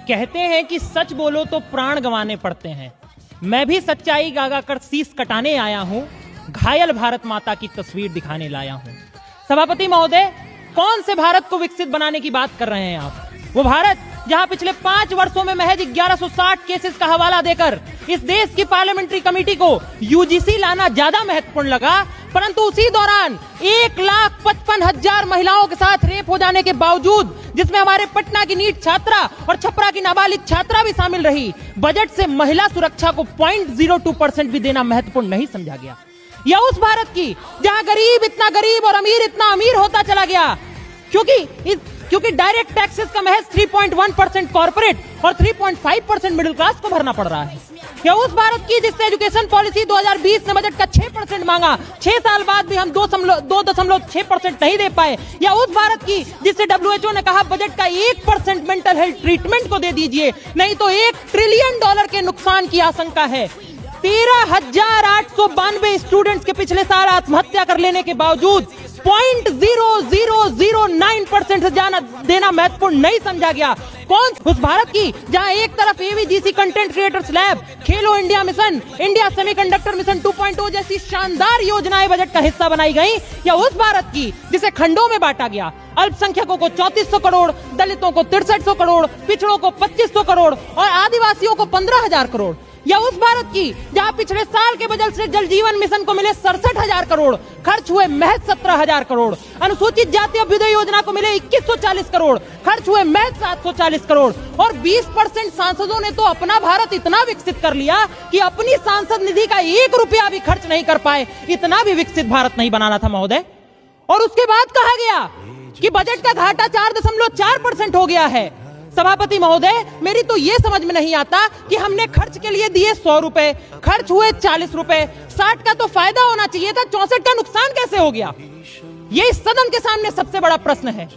कहते हैं कि सच बोलो तो प्राण गंवाने पड़ते हैं। मैं भी सच्चाई गागा कर शीश कटाने आया हूं, घायल भारत माता की तस्वीर दिखाने लाया हूं। सभापति महोदय, कौन से भारत को विकसित बनाने की बात कर रहे हैं आप? वो भारत जहां पिछले 5 वर्षों में महज 1160 केसेस का हवाला देकर इस देश की पार्लियामेंट्री कमेटी को यूजीसी लाना ज्यादा महत्वपूर्ण लगा, परंतु उसी दौरान 1,55,000 महिलाओं के साथ रेप हो जाने के बावजूद, जिसमें हमारे पटना की नीट छात्रा और छपरा की नाबालिग छात्रा भी शामिल रही, बजट से महिला सुरक्षा को 0.02% भी देना महत्वपूर्ण नहीं समझा गया। या उस भारत की जहां गरीब इतना गरीब और अमीर इतना अमीर होता चला गया क्योंकि डायरेक्ट टैक्सेस का महज 3.1% कॉर्पोरेट और 3.5% मिडिल क्लास को भरना पड़ रहा है। या उस भारत की जिससे एजुकेशन पॉलिसी 2020 में बजट का 6% मांगा, 6 साल बाद भी हम 2.6% नहीं दे पाए। या उस भारत की जिससे WHO ने कहा बजट का 1% मेंटल हेल्थ ट्रीटमेंट को दे दीजिए, नहीं तो $1 ट्रिलियन के नुकसान की आशंका है। 13,892 स्टूडेंट्स के पिछले साल आत्महत्या कर लेने के बावजूद 0.0009% से जाना देना महत्वपूर्ण नहीं समझा गया। कौन उस भारत की जहां एक तरफ AVGC कंटेंट क्रिएटर्स लैब, खेलो India mission, India semiconductor mission 2.0 जैसी शानदार योजनाएं बजट का हिस्सा बनाई गई। या उस भारत की जिसे खंडों में बांटा गया, अल्पसंख्यकों को 3400 करोड़, दलितों को 6300 करोड़, पिछड़ों को 2500 करोड़ और आदिवासियों को 15,000 करोड़। या उस भारत की जहां पिछले साल के बजट से जल जीवन मिशन को मिले 67,000 करोड़, खर्च हुए महज 17,000 करोड़। अनुसूचित जाति अभ्युदय योजना को मिले 2140 करोड़, खर्च हुए महज 740 करोड़। और 20% सांसदों ने तो अपना भारत इतना विकसित कर लिया कि अपनी सांसद निधि का 1 रुपया भी खर्च नहीं कर पाए। इतना भी विकसित भारत नहीं बनाना था महोदय। और उसके बाद कहा गया कि बजट का घाटा 4.4% हो गया है। सभापति महोदय, मेरी तो ये समझ में नहीं आता कि हमने खर्च के लिए दिए 100 रुपए, खर्च हुए 40 रुपए, 60 का तो फायदा होना चाहिए था, 64 का नुकसान कैसे हो गया? ये इस सदन के सामने सबसे बड़ा प्रश्न है।